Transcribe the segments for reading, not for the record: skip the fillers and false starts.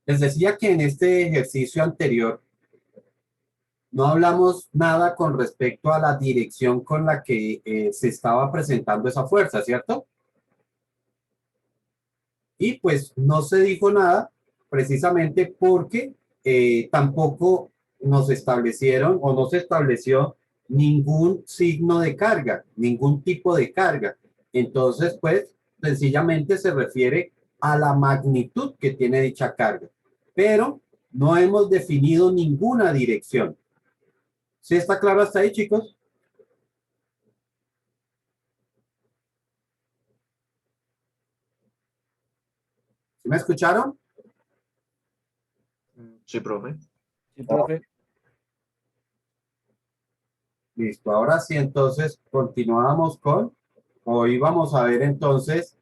Les decía que en este ejercicio anterior no hablamos nada con respecto a la dirección con la que se estaba presentando esa fuerza, ¿cierto? Y pues no se dijo nada precisamente porque tampoco nos establecieron o no se estableció ningún signo de carga, ningún tipo de carga. Entonces, pues, sencillamente se refiere a la magnitud que tiene dicha carga. Pero no hemos definido ninguna dirección. ¿Sí está claro hasta ahí, chicos? ¿Sí me escucharon? Sí, profe. Sí, profe. Listo, ahora sí, entonces continuamos con, hoy vamos a ver entonces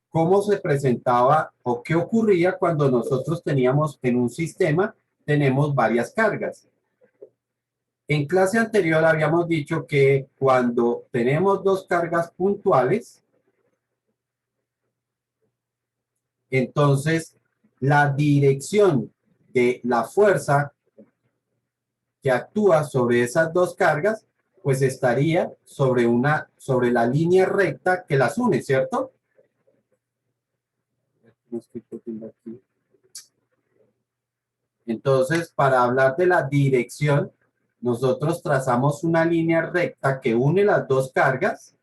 cómo se presentaba o qué ocurría cuando nosotros teníamos en un sistema, tenemos varias cargas. En clase anterior habíamos dicho que cuando tenemos dos cargas puntuales, entonces la dirección de la fuerza que actúa sobre esas dos cargas, pues estaría sobre la línea recta que las une, ¿cierto? Entonces, para hablar de la dirección, nosotros trazamos una línea recta que une las dos cargas,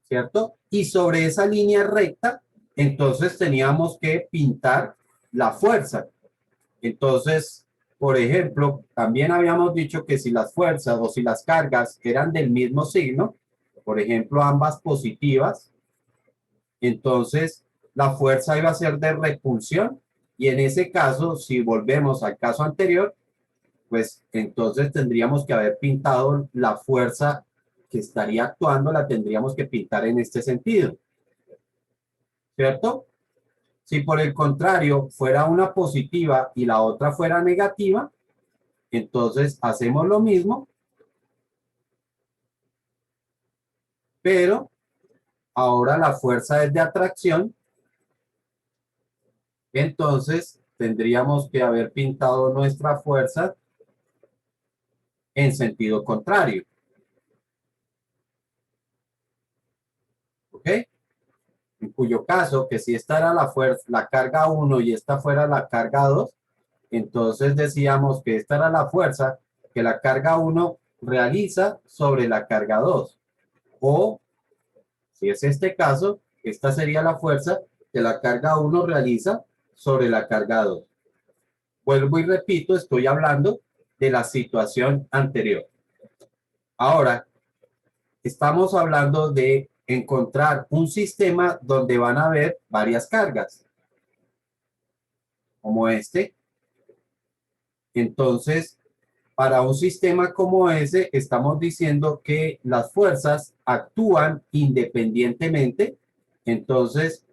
¿cierto? Y sobre esa línea recta, entonces teníamos que pintar la fuerza. Entonces, por ejemplo, también habíamos dicho que si las fuerzas o si las cargas eran del mismo signo, por ejemplo, ambas positivas, entonces la fuerza iba a ser de repulsión y en ese caso, si volvemos al caso anterior, pues entonces tendríamos que haber pintado la fuerza que estaría actuando, la tendríamos que pintar en este sentido, ¿cierto? Si por el contrario fuera una positiva y la otra fuera negativa, entonces hacemos lo mismo, pero ahora la fuerza es de atracción, entonces tendríamos que haber pintado nuestra fuerza en sentido contrario. ¿Ok? En cuyo caso, que si esta era la fuerza, la carga 1 y esta fuera la carga 2, entonces decíamos que esta era la fuerza que la carga 1 realiza sobre la carga 2. O, si es este caso, esta sería la fuerza que la carga 1 realiza sobre la carga 2. Vuelvo y repito, estoy hablando de la situación anterior. Ahora, estamos hablando de encontrar un sistema donde van a haber varias cargas, como este. Entonces, para un sistema como ese, estamos diciendo que las fuerzas actúan independientemente. Entonces,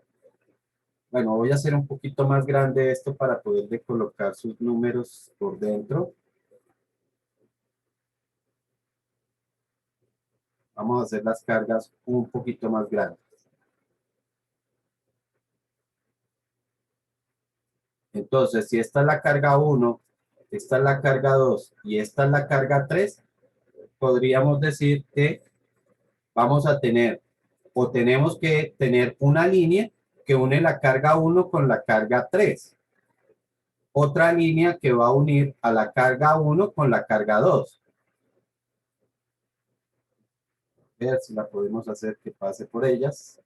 bueno, voy a hacer un poquito más grande esto para poder colocar sus números por dentro. Vamos a hacer las cargas un poquito más grandes. Entonces, si esta es la carga 1, esta es la carga 2 y esta es la carga 3, podríamos decir que vamos a tener o tenemos que tener una línea que une la carga 1 con la carga 3. Otra línea que va a unir a la carga 1 con la carga 2. A ver si la podemos hacer que pase por ellas.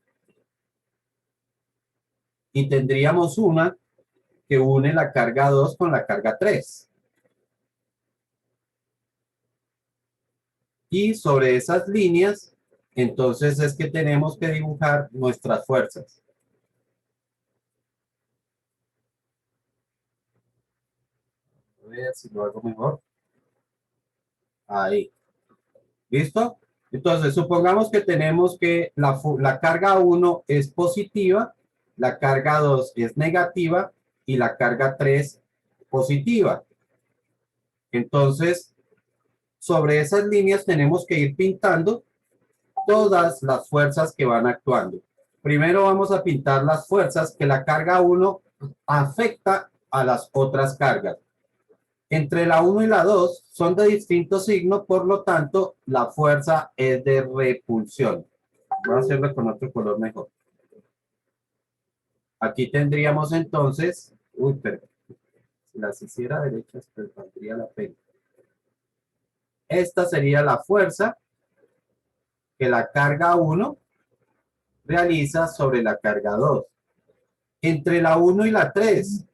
Y tendríamos una que une la carga 2 con la carga 3. Y sobre esas líneas, entonces es que tenemos que dibujar nuestras fuerzas. A ver si lo hago mejor. Ahí. ¿Listo? Entonces, supongamos que tenemos que la carga 1 es positiva, la carga 2 es negativa y la carga 3 positiva. Entonces, sobre esas líneas tenemos que ir pintando todas las fuerzas que van actuando. Primero vamos a pintar las fuerzas que la carga 1 afecta a las otras cargas. Entre la 1 y la 2 son de distinto signo, por lo tanto, la fuerza es de repulsión. Voy a hacerlo con otro color mejor. Aquí tendríamos entonces, pero si las hiciera derechas, pues valdría la pena. Esta sería la fuerza que la carga 1 realiza sobre la carga 2. Entre la 1 y la 3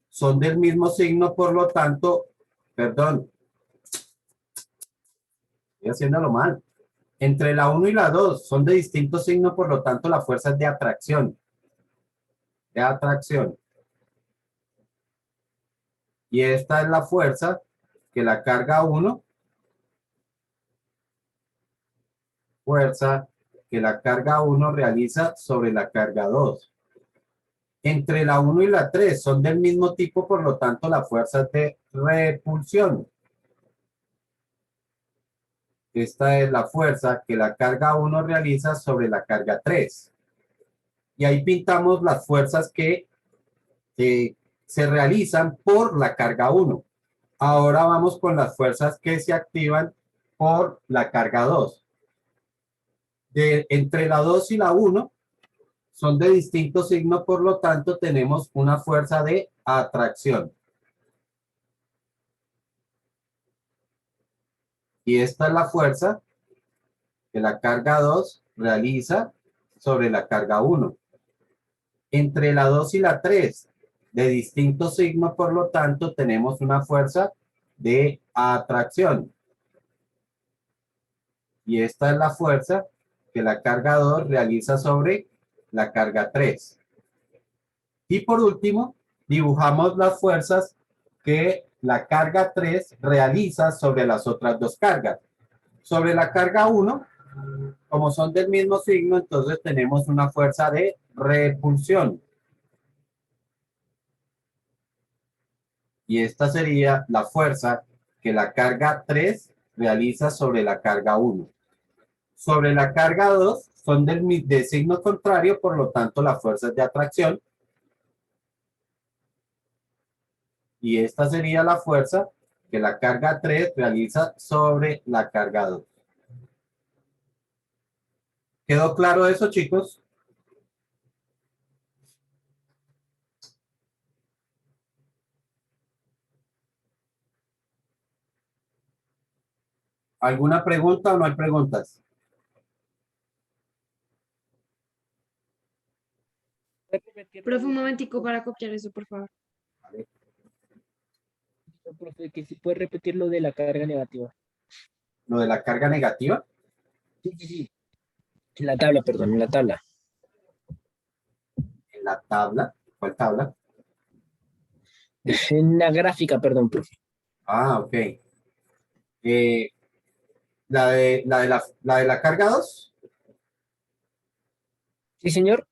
son del mismo signo, por lo tanto, perdón, estoy haciéndolo mal. Entre la 1 y la 2 son de distinto signo, por lo tanto, la fuerza es de atracción. De atracción. Y esta es la fuerza que la carga 1, fuerza que la carga 1 realiza sobre la carga 2. Entre la 1 y la 3 son del mismo tipo, por lo tanto, la fuerza es de repulsión. Esta es la fuerza que la carga 1 realiza sobre la carga 3. Y ahí pintamos las fuerzas que se realizan por la carga 1. Ahora vamos con las fuerzas que se activan por la carga 2. Entre la 2 y la 1 son de distinto signo, por lo tanto tenemos una fuerza de atracción. Y esta es la fuerza que la carga 2 realiza sobre la carga 1. Entre la 2 y la 3, de distinto signo, por lo tanto, tenemos una fuerza de atracción. Y esta es la fuerza que la carga 2 realiza sobre la carga 3. Y por último, dibujamos las fuerzas que la carga 3 realiza sobre las otras dos cargas. Sobre la carga 1, como son del mismo signo, entonces tenemos una fuerza de repulsión. Y esta sería la fuerza que la carga 3 realiza sobre la carga 1. Sobre la carga 2 son de signo contrario, por lo tanto la fuerza es de atracción. Y esta sería la fuerza que la carga 3 realiza sobre la carga 2. ¿Quedó claro eso, chicos? ¿Alguna pregunta o no hay preguntas? Profe, un momentico para copiar eso, por favor. Vale. Profe, que si puede repetir lo de la carga negativa. ¿Lo de la carga negativa? Sí, sí, sí. En la tabla, perdón, en la tabla. En la tabla. ¿Cuál tabla? En la gráfica, perdón, profe. Ah, ok. La de la carga 2. Sí, señor.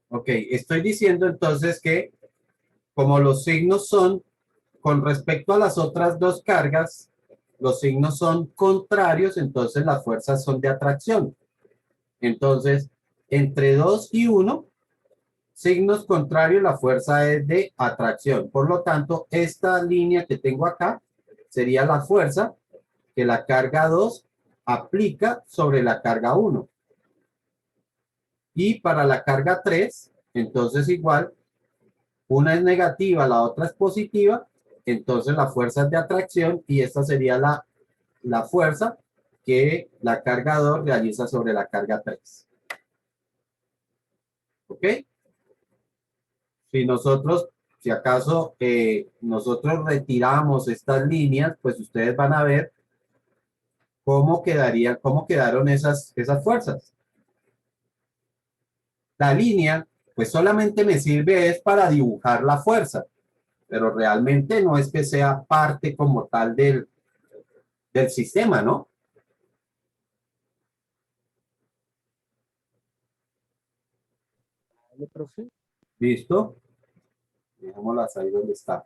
Ok, estoy diciendo entonces que como los signos son con respecto a las otras dos cargas, los signos son contrarios, entonces las fuerzas son de atracción. Entonces, entre 2 y 1, signos contrarios, la fuerza es de atracción. Por lo tanto, esta línea que tengo acá sería la fuerza que la carga 2 aplica sobre la carga 1. Y para la carga 3, entonces igual, una es negativa, la otra es positiva, entonces la fuerza es de atracción y esta sería la fuerza que la carga 2 realiza sobre la carga 3. ¿Ok? Si acaso nosotros retiramos estas líneas, pues ustedes van a ver cómo quedaron esas fuerzas. La línea, pues solamente me sirve es para dibujar la fuerza, pero realmente no es que sea parte como tal del sistema, ¿no? Vale, profe. ¿Listo? Dejémoslas ahí donde está.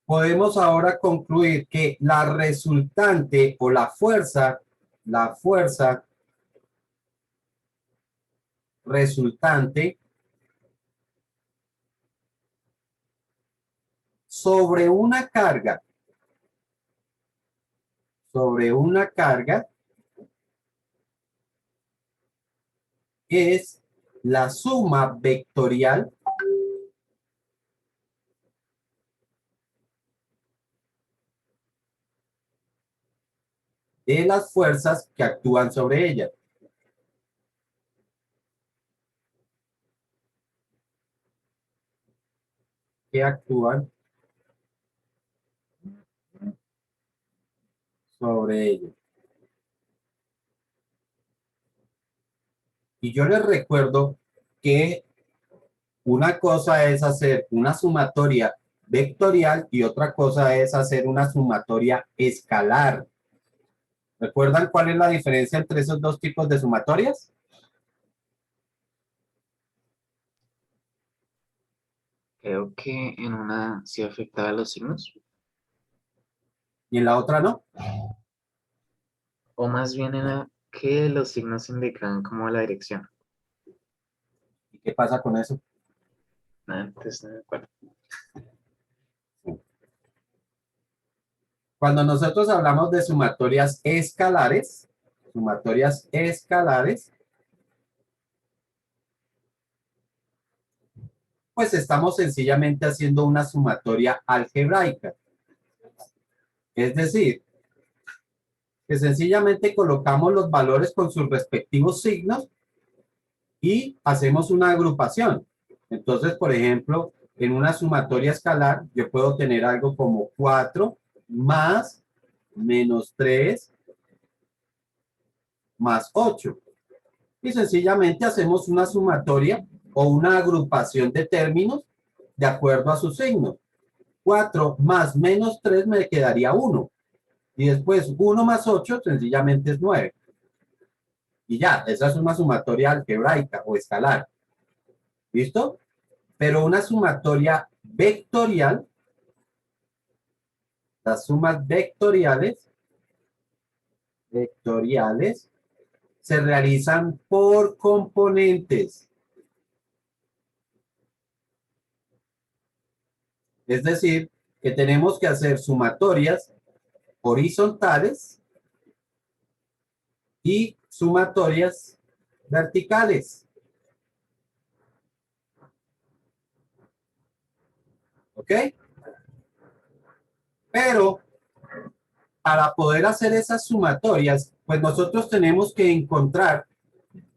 Podemos ahora concluir que la resultante o la fuerza resultante sobre una carga es la suma vectorial de las fuerzas que actúan sobre ella. Que actúan sobre ella. Y yo les recuerdo que una cosa es hacer una sumatoria vectorial y otra cosa es hacer una sumatoria escalar. ¿Recuerdan cuál es la diferencia entre esos dos tipos de sumatorias? Creo que en una sí afectaba los signos, Y en la otra no. o más bien era que los signos indicaban como la dirección. ¿Y qué pasa con eso? Antes no me acuerdo. Cuando nosotros hablamos de sumatorias escalares, pues estamos sencillamente haciendo una sumatoria algebraica. Es decir, que sencillamente colocamos los valores con sus respectivos signos y hacemos una agrupación. Entonces, por ejemplo, en una sumatoria escalar, yo puedo tener algo como 4 más menos 3 más 8. Y sencillamente hacemos una sumatoria o una agrupación de términos de acuerdo a su signo. 4 más menos 3 me quedaría 1. Y después 1 más 8 sencillamente es 9. Y ya, esa es una sumatoria algebraica o escalar. ¿Listo? Pero una sumatoria vectorial, las sumas vectoriales se realizan por componentes. Es decir, que tenemos que hacer sumatorias horizontales y sumatorias verticales. ¿Ok? Pero para poder hacer esas sumatorias, pues nosotros tenemos que encontrar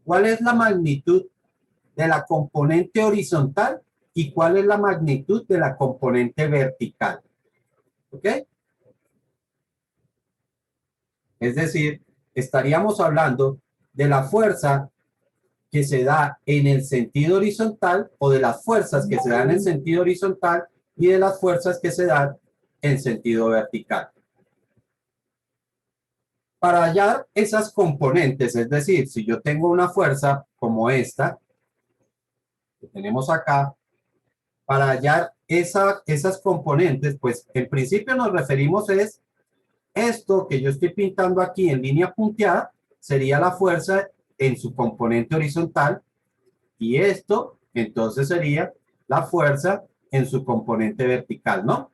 cuál es la magnitud de la componente horizontal y cuál es la magnitud de la componente vertical. ¿Ok? Es decir, estaríamos hablando de la fuerza que se da en el sentido horizontal o de las fuerzas que se dan en sentido horizontal y de las fuerzas que se dan en sentido vertical. Para hallar esas componentes, es decir, si yo tengo una fuerza como esta, que tenemos acá, para hallar esas componentes, pues en principio nos referimos es esto que yo estoy pintando aquí en línea punteada, sería la fuerza en su componente horizontal y esto entonces sería la fuerza en su componente vertical, ¿no?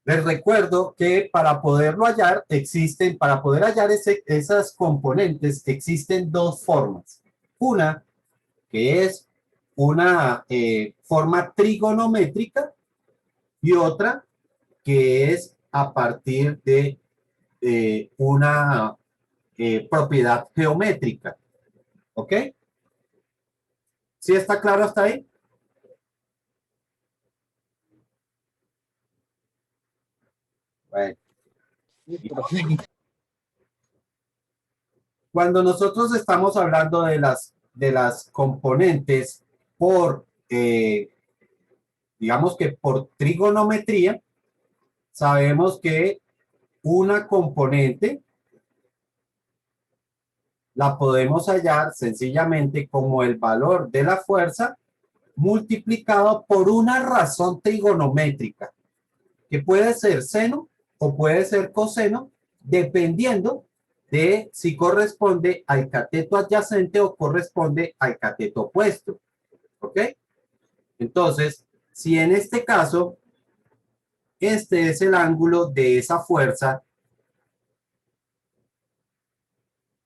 Les recuerdo que para poderlo hallar para poder hallar esas componentes existen dos formas. Una que es una forma trigonométrica y otra que es a partir de una propiedad geométrica. ¿Ok? ¿Sí está claro hasta ahí? Bueno. Cuando nosotros estamos hablando de las componentes por, digamos que por trigonometría, sabemos que una componente la podemos hallar sencillamente como el valor de la fuerza multiplicado por una razón trigonométrica, que puede ser seno o puede ser coseno, dependiendo de si corresponde al cateto adyacente o corresponde al cateto opuesto. ¿Ok? Entonces, Si en este caso, este es el ángulo de esa fuerza,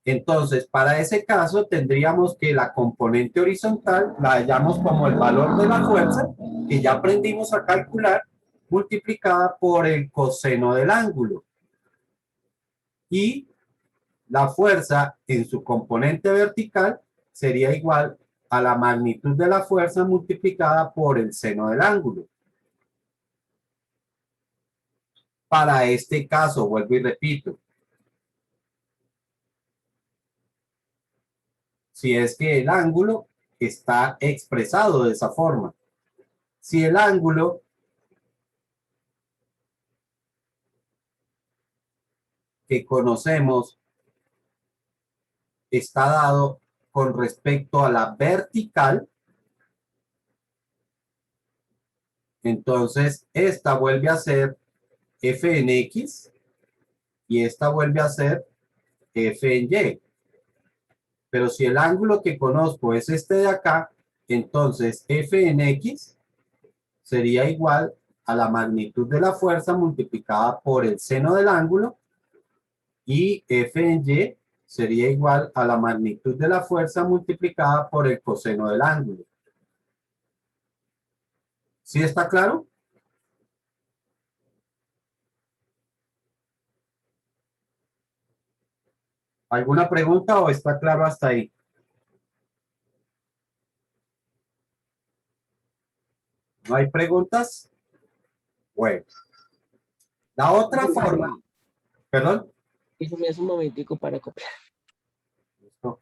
entonces para ese caso tendríamos que la componente horizontal la hallamos como el valor de la fuerza, que ya aprendimos a calcular, multiplicada por el coseno del ángulo. Y la fuerza en su componente vertical sería igual a la magnitud de la fuerza multiplicada por el seno del ángulo. Para este caso, vuelvo y repito, si es que el ángulo está expresado de esa forma. Si el ángulo que conocemos está dado con respecto a la vertical, entonces esta vuelve a ser f en x y esta vuelve a ser f en y. Pero si el ángulo que conozco es este de acá, entonces f en x sería igual a la magnitud de la fuerza multiplicada por el seno del ángulo, y f en y sería igual a la magnitud de la fuerza multiplicada por el coseno del ángulo. ¿Sí está claro? ¿Alguna pregunta o está claro hasta ahí? ¿No hay preguntas? Bueno, la otra forma, perdón. Eso me hace un momentico para copiar. Listo.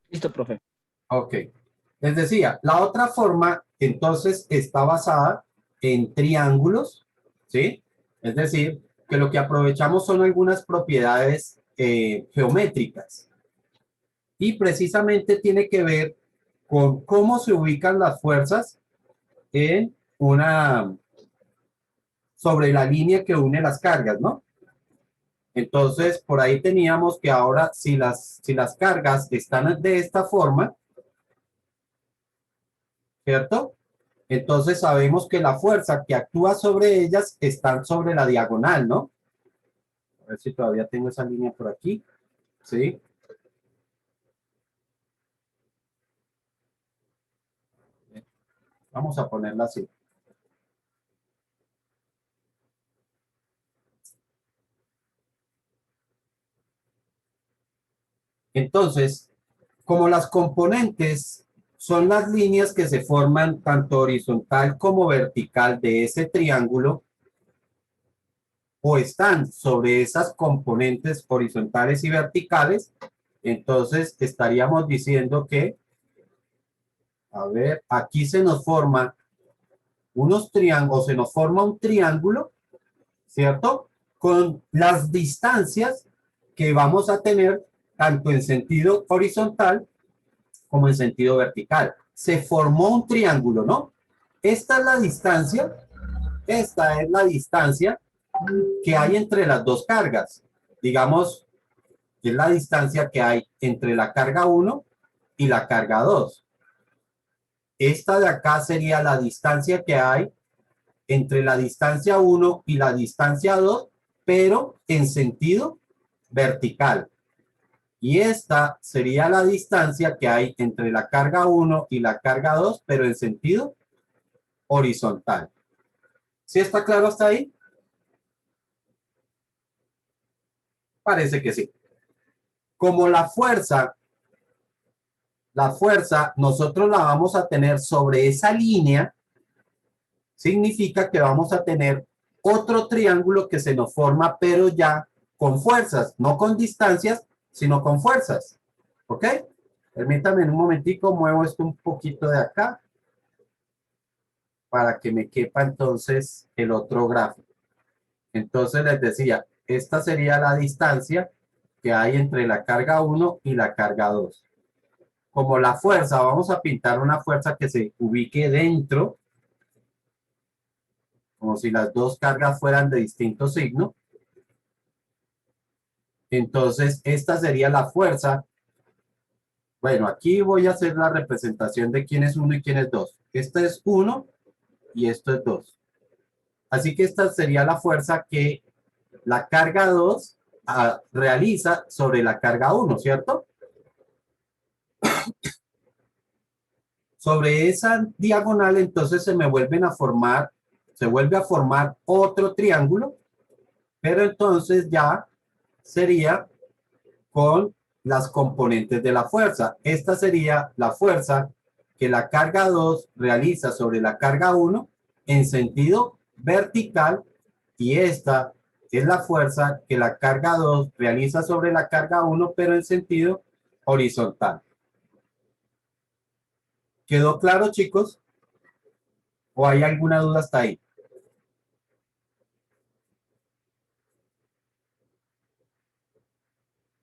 Listo, profe. Ok. Les decía, la otra forma entonces está basada en triángulos, ¿sí? Es decir, que lo que aprovechamos son algunas propiedades geométricas. Y precisamente tiene que ver con cómo se ubican las fuerzas en sobre la línea que une las cargas, ¿no? Entonces, por ahí teníamos que ahora, si las cargas están de esta forma, ¿cierto? Entonces sabemos que la fuerza que actúa sobre ellas está sobre la diagonal, ¿no? A ver si todavía tengo esa línea por aquí, ¿sí? Vamos a ponerla así. Entonces, como las componentes son las líneas que se forman tanto horizontal como vertical de ese triángulo, o están sobre esas componentes horizontales y verticales, entonces estaríamos diciendo que, a ver, aquí se nos forma unos triángulos, se nos forma un triángulo, ¿cierto? Con las distancias que vamos a tener tanto en sentido horizontal como en sentido vertical. Se formó un triángulo, ¿no? Esta es la distancia, esta es la distancia que hay entre las dos cargas. Digamos, es la distancia que hay entre la carga 1 y la carga 2. Esta de acá sería la distancia que hay entre la distancia 1 y la distancia 2, pero en sentido vertical. Y esta sería la distancia que hay entre la carga 1 y la carga 2, pero en sentido horizontal. ¿Sí está claro hasta ahí? Parece que sí. Como la fuerza nosotros la vamos a tener sobre esa línea, significa que vamos a tener otro triángulo que se nos forma, pero ya con fuerzas, no con distancias, sino con fuerzas. ¿Ok? Permítanme un momentico, muevo esto un poquito de acá para que me quepa entonces el otro gráfico. Entonces les decía, esta sería la distancia que hay entre la carga 1 y la carga 2. Como la fuerza, vamos a pintar una fuerza que se ubique dentro, como si las dos cargas fueran de distinto signo. Entonces, esta sería la fuerza. Bueno, aquí voy a hacer la representación de quién es 1 y quién es 2. Este es 1 y esto es 2. Así que esta sería la fuerza que la carga 2 realiza sobre la carga 1, ¿cierto? Sobre esa diagonal, entonces se vuelve a formar otro triángulo, pero entonces ya sería con las componentes de la fuerza. Esta sería la fuerza que la carga 2 realiza sobre la carga 1 en sentido vertical, y esta es la fuerza que la carga 2 realiza sobre la carga 1, pero en sentido horizontal. ¿Quedó claro, chicos? ¿O hay alguna duda hasta ahí?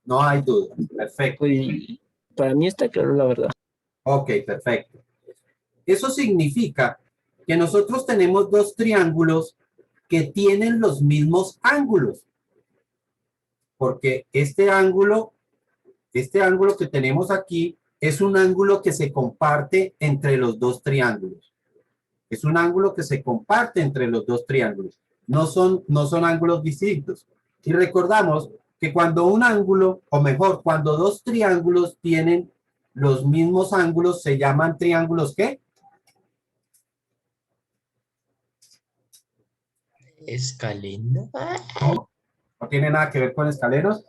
No hay duda. Perfecto. Pues, para mí está claro, la verdad. Ok, perfecto. Eso significa que nosotros tenemos dos triángulos que tienen los mismos ángulos. Porque este ángulo que tenemos aquí es un ángulo que se comparte entre los dos triángulos. Es un ángulo que se comparte entre los dos triángulos. No son ángulos distintos. Y recordamos que cuando un ángulo, o mejor, cuando dos triángulos tienen los mismos ángulos, se llaman triángulos, ¿qué? Escalenda. No, no tiene nada que ver con escaleros.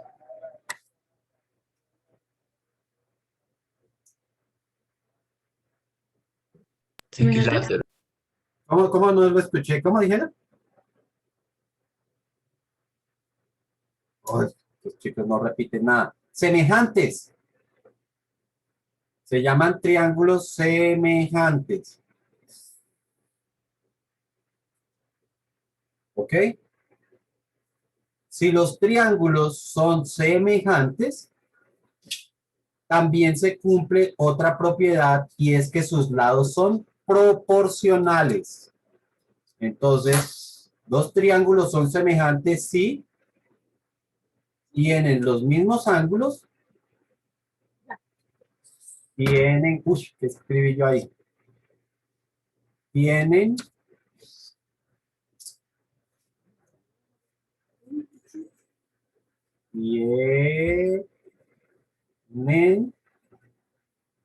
¿Semejantes? ¿Cómo no lo escuché? ¿Cómo dijeron? Oh, los chicos no repiten nada. Semejantes. Se llaman triángulos semejantes. ¿Ok? Si los triángulos son semejantes, también se cumple otra propiedad, y es que sus lados son proporcionales. Entonces, dos triángulos son semejantes si tienen los mismos ángulos, tienen, ¿qué escribí yo ahí? Tienen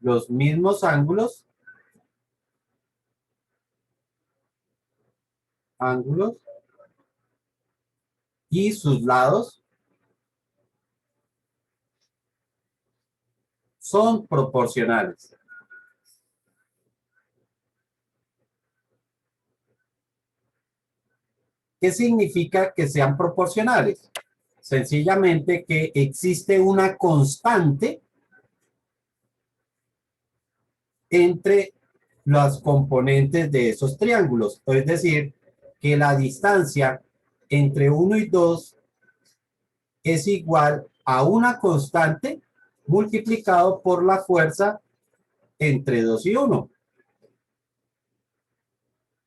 los mismos ángulos y sus lados son proporcionales. ¿Qué significa que sean proporcionales? Sencillamente que existe una constante entre las componentes de esos triángulos. Es decir, que la distancia entre 1 y 2 es igual a una constante multiplicado por la fuerza entre 2 y 1.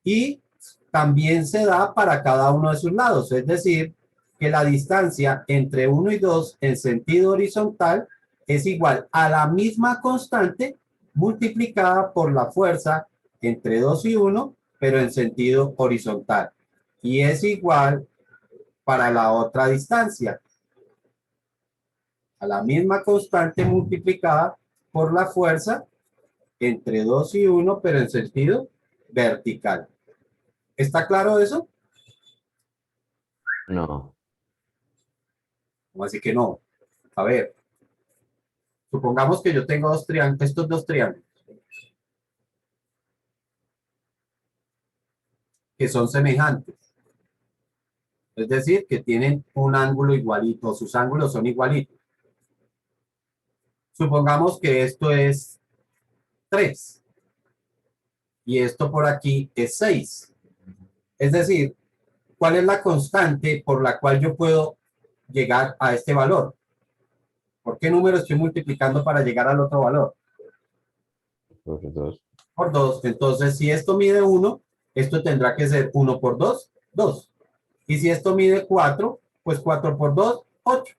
Y también se da para cada uno de sus lados. Es decir, que la distancia entre 1 y 2 en sentido horizontal es igual a la misma constante multiplicada por la fuerza entre 2 y 1, pero en sentido horizontal. Y es igual para la otra distancia, a la misma constante multiplicada por la fuerza entre 2 y 1, pero en sentido vertical. ¿Está claro eso? No. ¿Cómo así que no? A ver, supongamos que yo tengo estos dos triángulos que son semejantes. Es decir, que tienen un ángulo igualito, sus ángulos son igualitos. Supongamos que esto es 3 y esto por aquí es 6. Es decir, ¿cuál es la constante por la cual yo puedo llegar a este valor? ¿Por qué número estoy multiplicando para llegar al otro valor? Por 2. Por 2. Entonces, si esto mide 1, esto tendrá que ser 1 por 2, 2. Y si esto mide 4, pues 4 por 2, 8.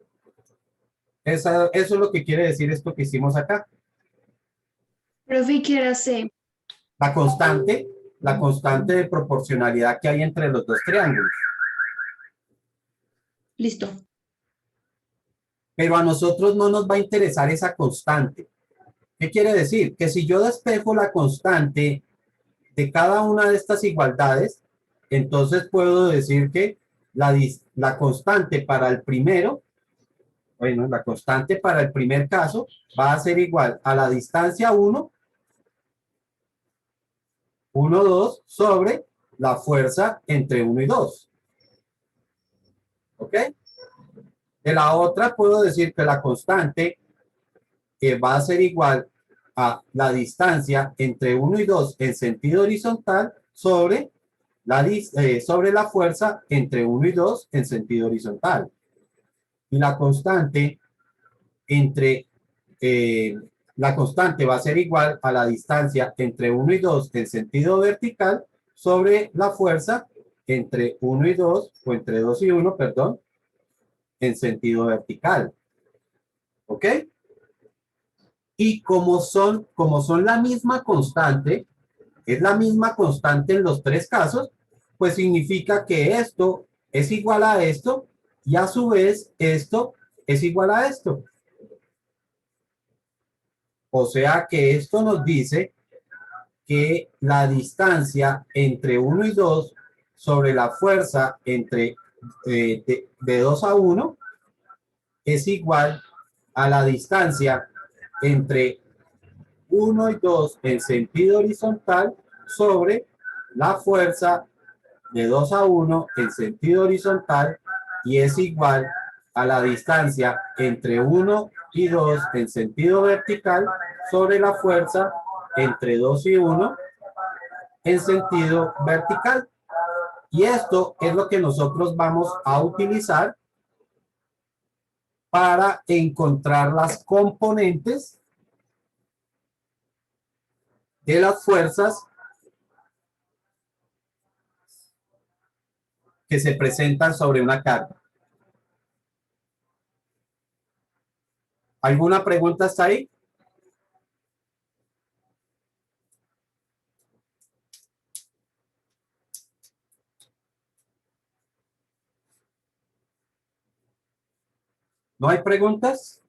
Eso es lo que quiere decir esto que hicimos acá. Profe, ¿qué era C? La constante de proporcionalidad que hay entre los dos triángulos. Listo. Pero a nosotros no nos va a interesar esa constante. ¿Qué quiere decir? Que si yo despejo la constante de cada una de estas igualdades, entonces puedo decir que la constante para el primero, bueno, la constante para el primer caso va a ser igual a la distancia 1, 1, 2, sobre la fuerza entre 1 y 2. ¿Ok? De la otra puedo decir que la constante va a ser igual a la distancia entre 1 y 2 en sentido horizontal sobre la fuerza entre 1 y 2 en sentido horizontal. Y la constante la constante va a ser igual a la distancia entre 1 y 2 en sentido vertical sobre la fuerza entre 1 y 2, o entre 2 y 1, perdón, en sentido vertical. ¿Ok? Y como son la misma constante, es la misma constante en los tres casos, pues significa que esto es igual a esto y a su vez esto es igual a esto. O sea que esto nos dice que la distancia entre 1 y 2 sobre la fuerza entre de 2 a 1 es igual a la distancia entre 1 y 2 en sentido horizontal sobre la fuerza de 2 a 1 en sentido horizontal y es igual a la distancia entre 1 y 2 en sentido vertical sobre la fuerza entre 2 y 1 en sentido vertical. Y esto es lo que nosotros vamos a utilizar para encontrar las componentes de las fuerzas que se presentan sobre una carga. ¿Alguna pregunta hasta ahí? ¿No hay preguntas?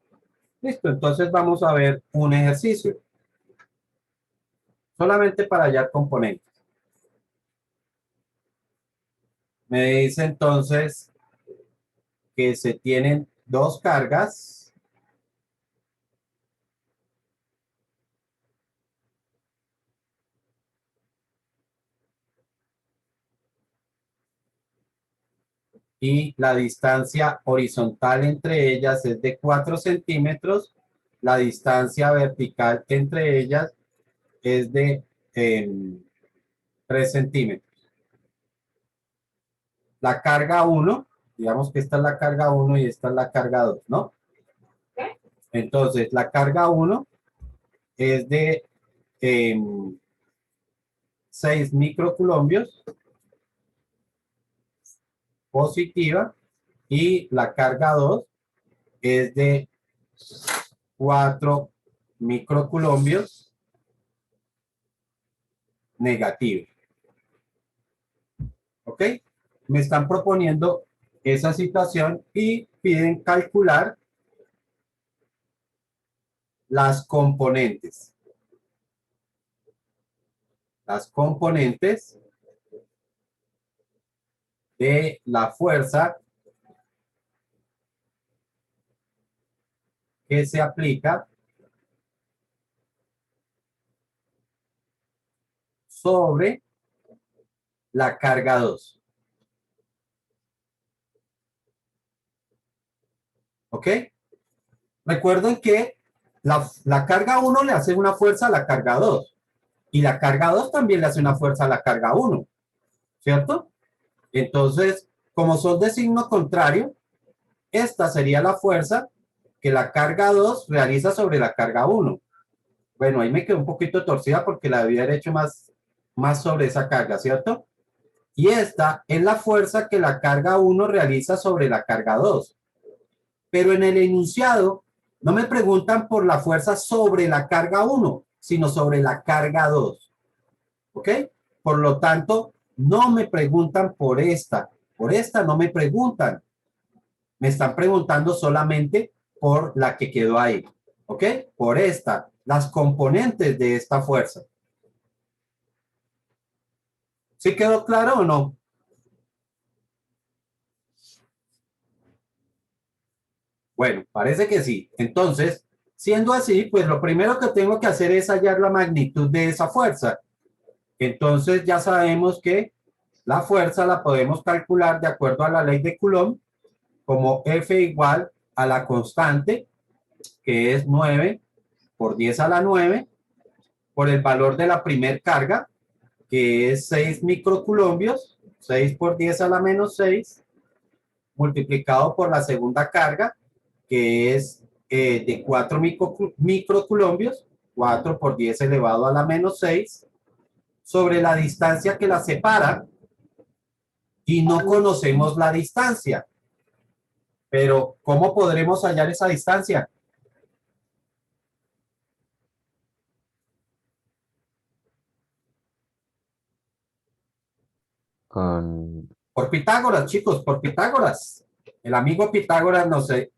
Listo, entonces vamos a ver un ejercicio. Solamente para hallar componentes. Me dice entonces que se tienen dos cargas y la distancia horizontal entre ellas es de 4 centímetros. La distancia vertical entre ellas es de 3 centímetros. La carga 1, digamos que esta es la carga 1 y esta es la carga 2, ¿no? Entonces, la carga 1 es de 6 microcoulombios positiva y la carga 2 es de 4 microcoulombios negativa. ¿Ok? Me están proponiendo esa situación y piden calcular las componentes. Las componentes de la fuerza que se aplica sobre la carga 2. ¿Ok? Recuerden que la carga 1 le hace una fuerza a la carga 2 y la carga 2 también le hace una fuerza a la carga 1, ¿cierto? Entonces, como son de signo contrario, esta sería la fuerza que la carga 2 realiza sobre la carga 1. Bueno, ahí me quedó un poquito torcida porque la debía haber hecho más sobre esa carga, ¿cierto? Y esta es la fuerza que la carga 1 realiza sobre la carga 2. Pero en el enunciado no me preguntan por la fuerza sobre la carga 1, sino sobre la carga 2. ¿Ok? Por lo tanto, no me preguntan por esta. Por esta no me preguntan. Me están preguntando solamente por la que quedó ahí. ¿Ok? Por esta, las componentes de esta fuerza. ¿Sí quedó claro o no? Bueno, parece que sí. Entonces, siendo así, pues lo primero que tengo que hacer es hallar la magnitud de esa fuerza. Entonces ya sabemos que la fuerza la podemos calcular de acuerdo a la ley de Coulomb como F igual a la constante, que es 9 por 10 a la 9, por el valor de la primer carga, que es 6 microcoulombios, 6 por 10 a la menos 6, multiplicado por la segunda carga, que es de 4 microcoulombios, 4 por 10 elevado a la menos 6, sobre la distancia que la separa, y no conocemos la distancia. Pero, ¿cómo podremos hallar esa distancia? Con Por Pitágoras, chicos, por Pitágoras. El amigo Pitágoras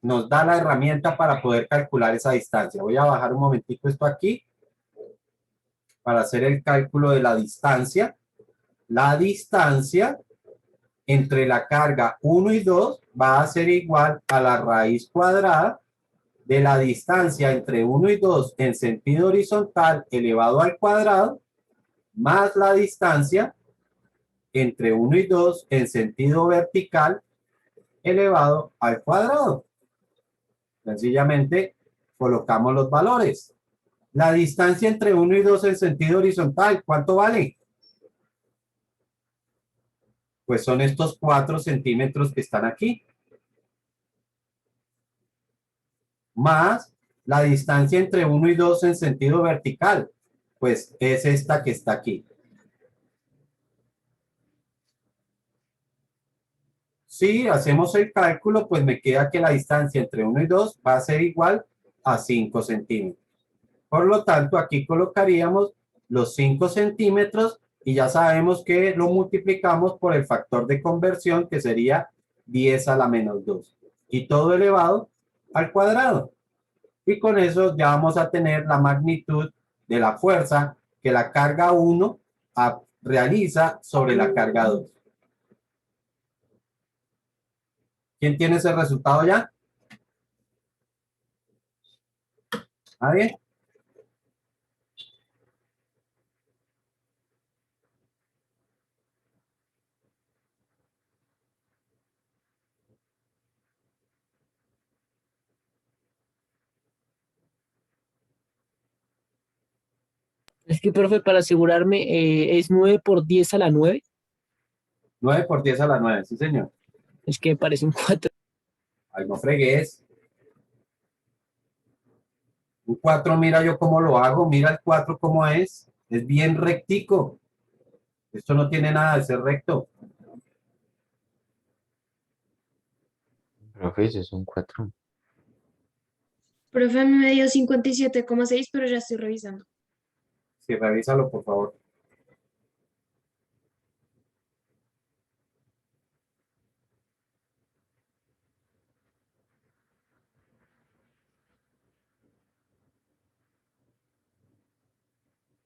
nos da la herramienta para poder calcular esa distancia. Voy a bajar un momentico esto aquí para hacer el cálculo de la distancia. La distancia entre la carga 1 y 2 va a ser igual a la raíz cuadrada de la distancia entre 1 y 2 en sentido horizontal elevado al cuadrado, más la distancia entre 1 y 2 en sentido vertical elevado al cuadrado. Sencillamente colocamos los valores. La distancia entre 1 y 2 en sentido horizontal, ¿cuánto vale? Pues son estos 4 centímetros que están aquí. Más la distancia entre 1 y 2 en sentido vertical, pues es esta que está aquí. Si hacemos el cálculo, pues me queda que la distancia entre 1 y 2 va a ser igual a 5 centímetros. Por lo tanto, aquí colocaríamos los 5 centímetros y ya sabemos que lo multiplicamos por el factor de conversión, que sería 10 a la menos 2. Y todo elevado al cuadrado. Y con eso ya vamos a tener la magnitud de la fuerza que la carga 1 realiza sobre la carga 2. ¿Quién tiene ese resultado ya? ¿Nadie? Es que, profe, para asegurarme, es 9 por 10 a la 9. 9 por 10 a la 9, sí señor. Es que parece un 4. Ay, no fregues. Un 4, mira yo cómo lo hago. Mira el 4 cómo es. Es bien rectico. Esto no tiene nada de ser recto. profe, eso es un 4. Profe, a mí me dio 57,6, pero ya estoy revisando. Sí, revísalo, por favor.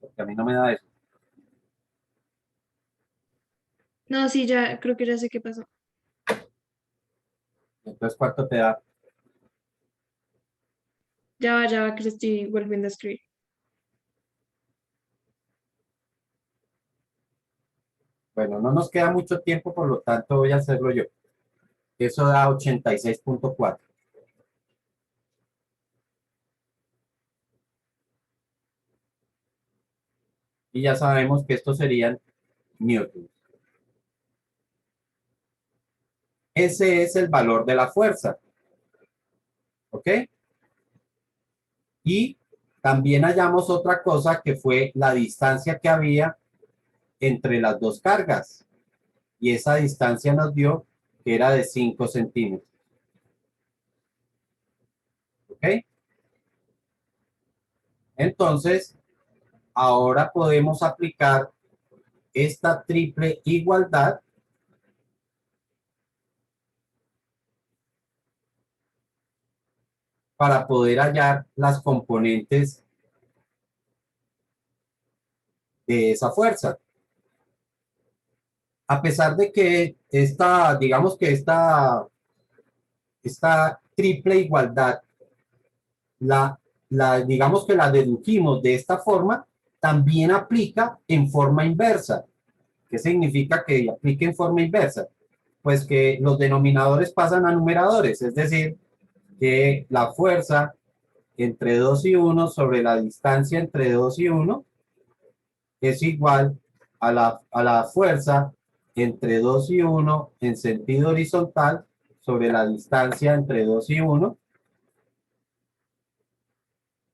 Porque a mí no me da eso. No, sí, ya creo que ya sé qué pasó. Entonces, ¿cuánto te da? Ya va, que lo estoy volviendo a escribir. Bueno, no nos queda mucho tiempo, por lo tanto voy a hacerlo yo. Eso da 86,4. Y ya sabemos que estos serían newtons. Ese es el valor de la fuerza. ¿Ok? Y también hallamos otra cosa que fue la distancia que había entre las dos cargas. Y esa distancia nos dio que era de 5 centímetros. ¿Ok? Entonces, ahora podemos aplicar esta triple igualdad para poder hallar las componentes de esa fuerza. A pesar de que digamos que esta triple igualdad, digamos que la dedujimos de esta forma, también aplica en forma inversa. ¿Qué significa que aplique en forma inversa? Pues que los denominadores pasan a numeradores, es decir, que la fuerza entre 2 y 1 sobre la distancia entre 2 y 1 es igual a la fuerza entre 2 y 1 en sentido horizontal sobre la distancia entre 2 y 1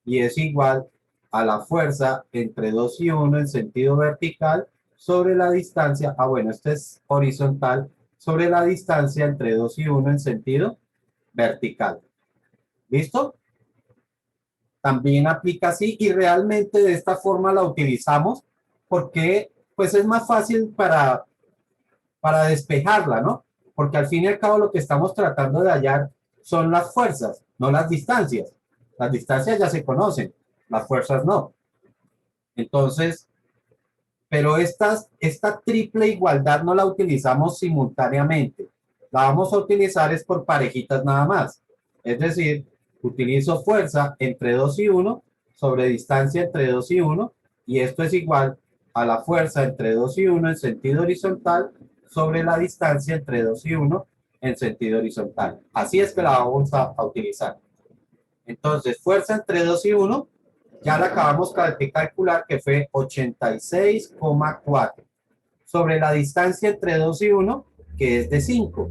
y es igual a la fuerza entre 2 y 1 en sentido vertical sobre la distancia, bueno, este es horizontal, sobre la distancia entre 2 y 1 en sentido vertical. ¿Listo? También aplica así y realmente de esta forma la utilizamos porque pues es más fácil para despejarla, ¿no? Porque al fin y al cabo lo que estamos tratando de hallar son las fuerzas, no las distancias. Las distancias ya se conocen, las fuerzas no. Entonces, pero esta triple igualdad no la utilizamos simultáneamente. La vamos a utilizar es por parejitas nada más. Es decir, utilizo fuerza entre 2 y 1 sobre distancia entre 2 y 1 y esto es igual a la fuerza entre 2 y 1 en sentido horizontal sobre la distancia entre 2 y 1 en sentido horizontal. Así es que la vamos a utilizar. Entonces, fuerza entre 2 y 1, ya la acabamos de calcular que fue 86,4 sobre la distancia entre 2 y 1, que es de 5.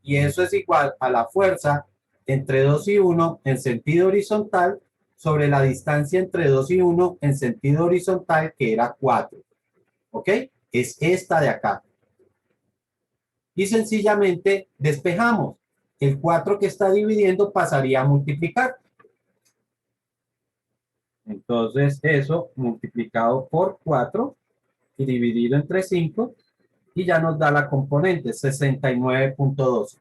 Y eso es igual a la fuerza entre 2 y 1 en sentido horizontal sobre la distancia entre 2 y 1 en sentido horizontal, que era 4. ¿Ok? Es esta de acá. Y sencillamente despejamos. El 4 que está dividiendo pasaría a multiplicar. Entonces eso multiplicado por 4 y dividido entre 5 y ya nos da la componente 69,12.